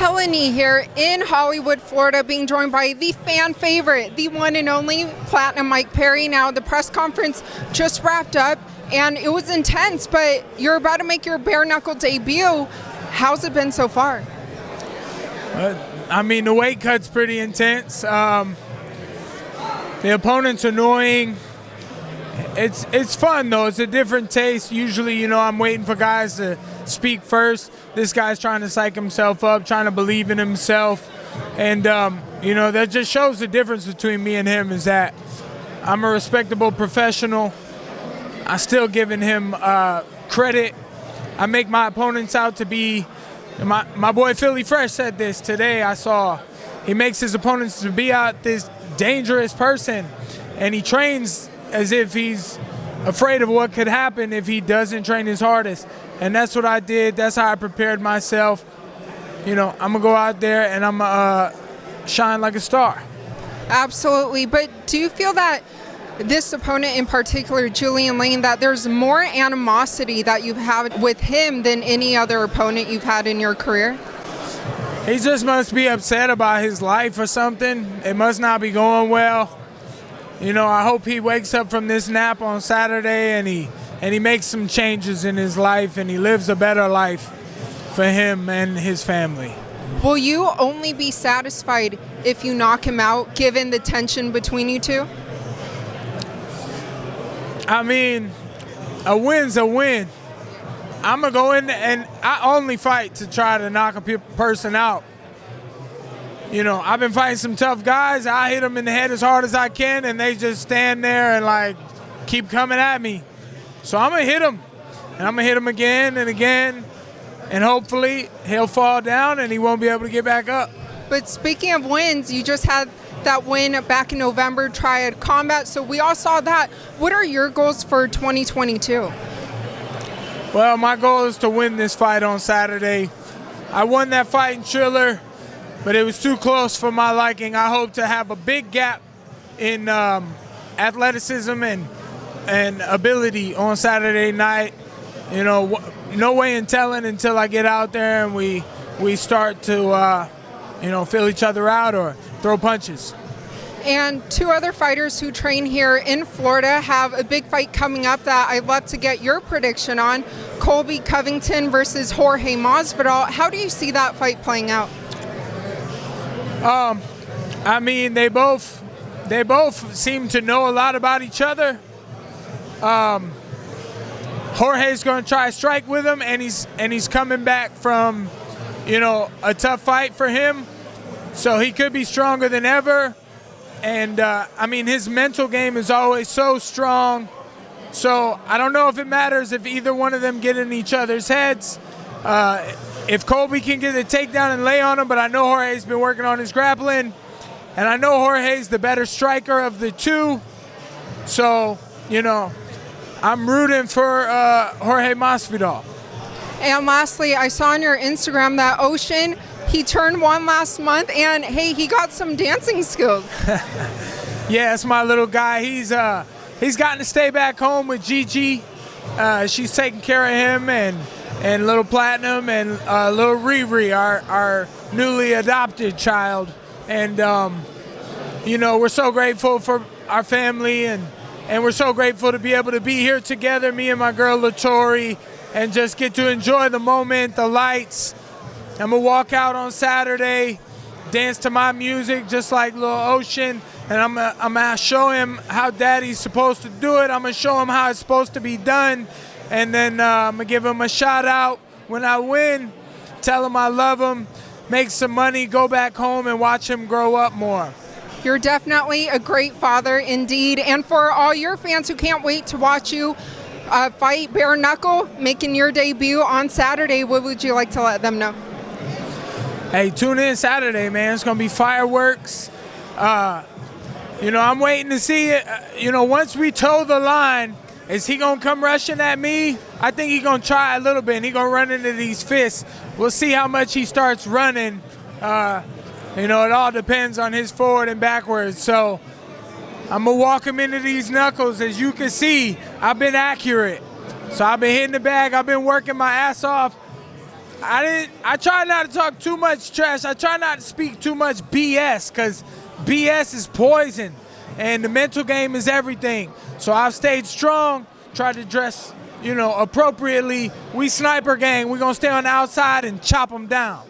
Helen Yee here in Hollywood, Florida, being joined by the fan favorite, the one and only Platinum Mike Perry. Now, the press conference just wrapped up, and it was intense, but you're about to make your bare knuckle debut. How's it been so far? I mean, the weight cut's pretty intense. The opponent's annoying. It's fun, though. It's a different taste. Usually, you know, I'm waiting for guys to speak first. This guy's trying to psych himself up, trying to believe in himself. And, you know, that just shows the difference between me and him is that I'm a respectable professional. I'm still giving him credit. I make my opponents out to be – my boy Philly Fresh said this today. I saw he makes his opponents to be out this dangerous person, and he trains as if he's afraid of what could happen if he doesn't train his hardest. And that's what I did. That's how I prepared myself. You know, I'm going to go out there and I'm going to shine like a star. Absolutely. But do you feel that this opponent in particular, Julian Lane, that there's more animosity that you've had with him than any other opponent you've had in your career? He just must be upset about his life or something. It must not be going well. You know, I hope he wakes up from this nap on Saturday and he makes some changes in his life and he lives a better life for him and his family. Will you only be satisfied if you knock him out, given the tension between you two? I mean, a win's a win. I'm going to go in and I only fight to try to knock a person out. You know, I've been fighting some tough guys. I hit them in the head as hard as I can, and they just stand there and, like, keep coming at me. So I'm going to hit him, and I'm going to hit him again and again, and hopefully he'll fall down and he won't be able to get back up. But speaking of wins, you just had that win back in November, Triad Combat, so we all saw that. What are your goals for 2022? Well, my goal is to win this fight on Saturday. I won that fight in Triller, but it was too close for my liking. I hope to have a big gap in athleticism and ability on Saturday night. You know, no way in telling until I get out there and we start to, you know, feel each other out or throw punches. And two other fighters who train here in Florida have a big fight coming up that I'd love to get your prediction on. Colby Covington versus Jorge Masvidal. How do you see that fight playing out? I mean, they both seem to know a lot about each other. Jorge's going to try to strike with him, and he's coming back from, you know, a tough fight for him, so he could be stronger than ever. And I mean, his mental game is always so strong. So I don't know if it matters if either one of them get in each other's heads. If Colby can get a takedown and lay on him, but I know Jorge's been working on his grappling, and I know Jorge's the better striker of the two. So, you know, I'm rooting for Jorge Masvidal. And lastly, I saw on your Instagram that Ocean, he turned 1 last month, and hey, he got some dancing skills. Yeah, it's my little guy. He's gotten to stay back home with Gigi. She's taking care of him and little Platinum and little Riri, our newly adopted child. And, you know, we're so grateful for our family and we're so grateful to be able to be here together, me and my girl LaTori, and just get to enjoy the moment, the lights. I'm going to walk out on Saturday, dance to my music just like Lil Ocean, and I'm gonna show him how Daddy's supposed to do it. I'm going to show him how it's supposed to be done, and then I'm going to give him a shout out when I win, tell him I love him, make some money, go back home and watch him grow up more. You're definitely a great father indeed, and for all your fans who can't wait to watch you fight Bare Knuckle, making your debut on Saturday, what would you like to let them know? Hey, tune in Saturday, man. It's going to be fireworks. You know, I'm waiting to see it. You know, once we toe the line, is he going to come rushing at me? I think he's going to try a little bit, and he's going to run into these fists. We'll see how much he starts running. You know, it all depends on his forward and backwards. So I'm going to walk him into these knuckles. As you can see, I've been accurate. So I've been hitting the bag. I've been working my ass off. I try not to talk too much trash. I try not to speak too much BS, because BS is poison, and the mental game is everything. So I've stayed strong, tried to dress, appropriately. We sniper gang. We're going to stay on the outside and chop them down.